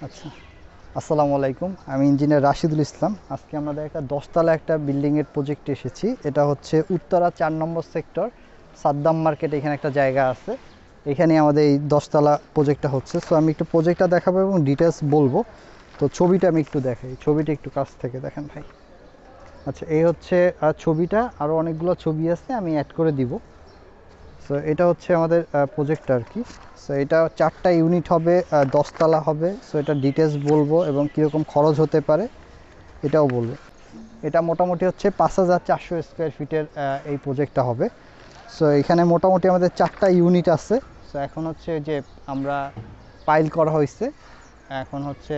আচ্ছা, আসসালামু আলাইকুম। আমি ইঞ্জিনিয়ার রাশিদুল ইসলাম। আজকে আমাদের একটা 10 তলা একটা বিল্ডিংয়ের প্রজেক্টে এসেছি। এটা হচ্ছে উত্তরা 4 নম্বর সেক্টর, সাদ্দাম মার্কেট। এখানে একটা জায়গা আছে, এখানে আমাদের এই 10 তলা প্রজেক্টটা হচ্ছে। সো আমি একটু প্রজেক্টটা দেখাবো এবং ডিটেলস বলবো। তো ছবিটা আমি একটু দেখাই, ছবিটা একটু কাছ থেকে দেখেন ভাই। আচ্ছা, এই হচ্ছে ছবিটা। আরও অনেকগুলো ছবি আছে, আমি অ্যাড করে দিব। সো এটা হচ্ছে আমাদের প্রজেক্টটা আর কি। সো এটা 4টা ইউনিট হবে, 10 তলা হবে। সো এটা ডিটেলস বলবো এবং কীরকম খরচ হতে পারে এটাও বলবো। এটা মোটামুটি হচ্ছে 5400 স্কোয়ার ফিটের এই প্রজেক্টটা হবে। সো এখানে মোটামুটি আমাদের 4টা ইউনিট আছে। সো এখন হচ্ছে যে আমরা পাইল করা হয়েছে, এখন হচ্ছে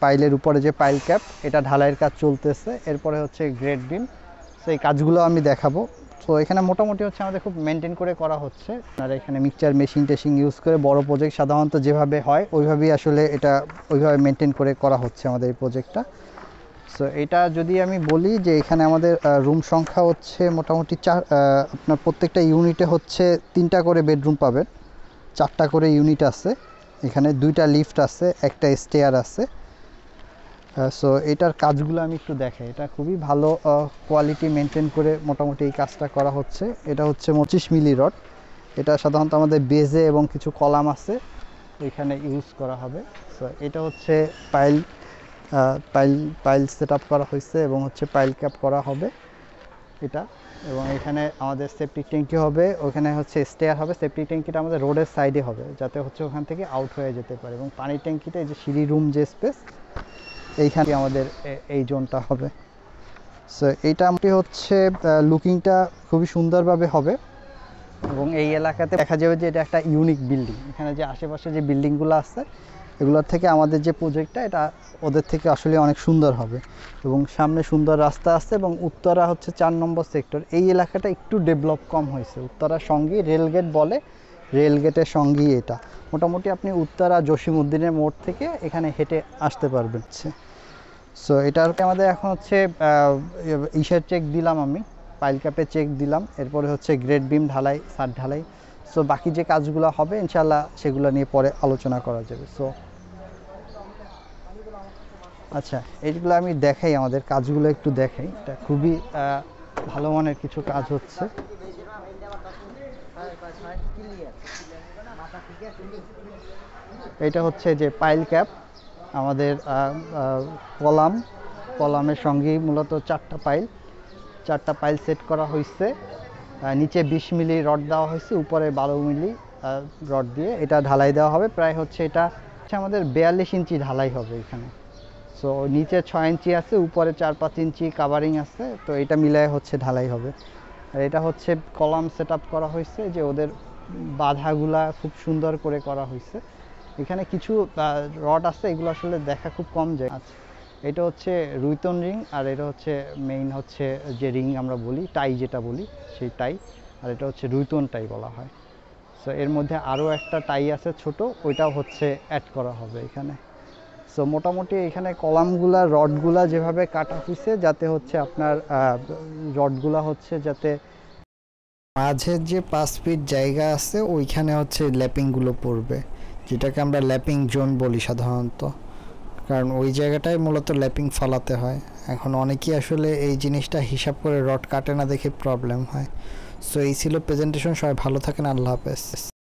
পাইলের উপরে যে পাইল ক্যাপ, এটা ঢালাইয়ের কাজ চলতেছে। এরপরে হচ্ছে গ্রেড বিম। সো এই কাজগুলো আমি দেখাবো। তো এখানে মোটামুটি হচ্ছে আমাদের খুব মেনটেন করে করা হচ্ছে। আর এখানে মিক্সচার মেশিন টেশিং ইউজ করে বড় প্রজেক্ট সাধারণত যেভাবে হয় ওইভাবেই আসলে এটা ওইভাবে মেনটেন করে করা হচ্ছে আমাদের এই প্রজেক্টটা। সো এটা যদি আমি বলি যে এখানে আমাদের রুম সংখ্যা হচ্ছে মোটামুটি আপনার প্রত্যেকটা ইউনিটে হচ্ছে 3টা করে বেডরুম পাবেন, 4টা করে ইউনিট আছে। এখানে 2টা লিফট আছে, একটা স্টেয়ার আছে। সো এটার কাজগুলো আমি একটু দেখাই। এটা খুবই ভালো কোয়ালিটি মেনটেন করে মোটামুটি এই কাজটা করা হচ্ছে। এটা হচ্ছে 25 মিলি রড। এটা সাধারণত আমাদের বেজে এবং কিছু কলাম আছে এখানে ইউজ করা হবে। সো এটা হচ্ছে pile pile pile set up করা হয়েছে এবং হচ্ছে পাইল ক্যাপ করা হবে এটা। এবং এখানে আমাদের সেপটিক ট্যাঙ্কি হবে, ওখানে হচ্ছে স্টেয়ার হবে। সেপটিক ট্যাঙ্কিটা আমাদের রোডের সাইডে হবে, যাতে হচ্ছে ওখান থেকে আউট হয়ে যেতে পারে। এবং পানির ট্যাঙ্কিটা এই যে সিঁড়ি রুম যে স্পেস, এইখানে আমাদের এই জোনটা হবে। সো এইটা হচ্ছে লুকিংটা খুবই সুন্দরভাবে হবে। এবং এই এলাকাতে দেখা যাবে যে এটা একটা ইউনিক বিল্ডিং। এখানে যে আশেপাশে যে বিল্ডিংগুলো আছে এগুলোর থেকে আমাদের যে প্রজেক্টটা এটা ওদের থেকে আসলে অনেক সুন্দর হবে। এবং সামনে সুন্দর রাস্তা আছে। এবং উত্তরা হচ্ছে 4 নম্বর সেক্টর, এই এলাকাটা একটু ডেভেলপ কম হয়েছে। উত্তরার সঙ্গেই রেলগেট বলে, রেলগেটের সঙ্গেই এটা। মোটামুটি আপনি উত্তরা জসিমউদ্দিনের মোড় থেকে এখানে হেঁটে আসতে পারবেন। সো এটার আমাদের এখন হচ্ছে ইসের চেক দিলাম, আমি পাইল ক্যাপে চেক দিলাম। এরপরে হচ্ছে গ্রেড বিম ঢালাই, ছাদ ঢালাই। সো বাকি যে কাজগুলো হবে ইনশাল্লাহ সেগুলো নিয়ে পরে আলোচনা করা যাবে। সো আচ্ছা, এইগুলো আমি দেখাই, আমাদের কাজগুলো একটু দেখাই। এটা খুবই ভালো মানের কিছু কাজ হচ্ছে। এটা হচ্ছে যে পাইল ক্যাপ, আমাদের কলামের সঙ্গেই মূলত 4টা পাইল সেট করা হয়েছে। নিচে 20 মিলি রড দেওয়া হয়েছে, উপরে 12 মিলি রড দিয়ে এটা ঢালাই দেওয়া হবে। প্রায় হচ্ছে এটা আমাদের 42 ইঞ্চি ঢালাই হবে এখানে। সো নিচে 6 ইঞ্চি আছে, উপরে 4-5 ইঞ্চি কাভারিং আছে। তো এটা মিলায় হচ্ছে ঢালাই হবে। আর এটা হচ্ছে কলাম সেট আপ করা হয়েছে, যে ওদের বাধাগুলা খুব সুন্দর করে করা হয়েছে। এখানে কিছু রড আছে, এগুলো আসলে দেখা খুব কম যায়। আচ্ছা, এটা হচ্ছে রুইতন রিং, আর এটা হচ্ছে মেইন হচ্ছে যে রিং আমরা বলি টাই, যেটা বলি সেই টাই। আর এটা হচ্ছে রুইতন টাই বলা হয়। সো এর মধ্যে আরও একটা টাই আছে ছোট, ওইটাও হচ্ছে অ্যাড করা হবে এখানে। সো মোটামুটি এখানে কলামগুলা রডগুলা যেভাবে কাটা হয়েছে, যাতে হচ্ছে আপনার রডগুলা হচ্ছে যাতে মাঝের যে 5 ফিট জায়গা আছে ওইখানে হচ্ছে ল্যাপিংগুলো পড়বে, যেটাকে আমরা ল্যাপিং জোন বলি সাধারণত। কারণ ওই জায়গাটায় মূলত ল্যাপিং ফালাতে হয়। এখন অনেকেই আসলে এই জিনিসটা হিসাব করে রড কাটে না দেখে প্রবলেম হয়। সো এই ছিল প্রেজেন্টেশন। সবাই ভালো থাকেন, আল্লাহ হাফেজ।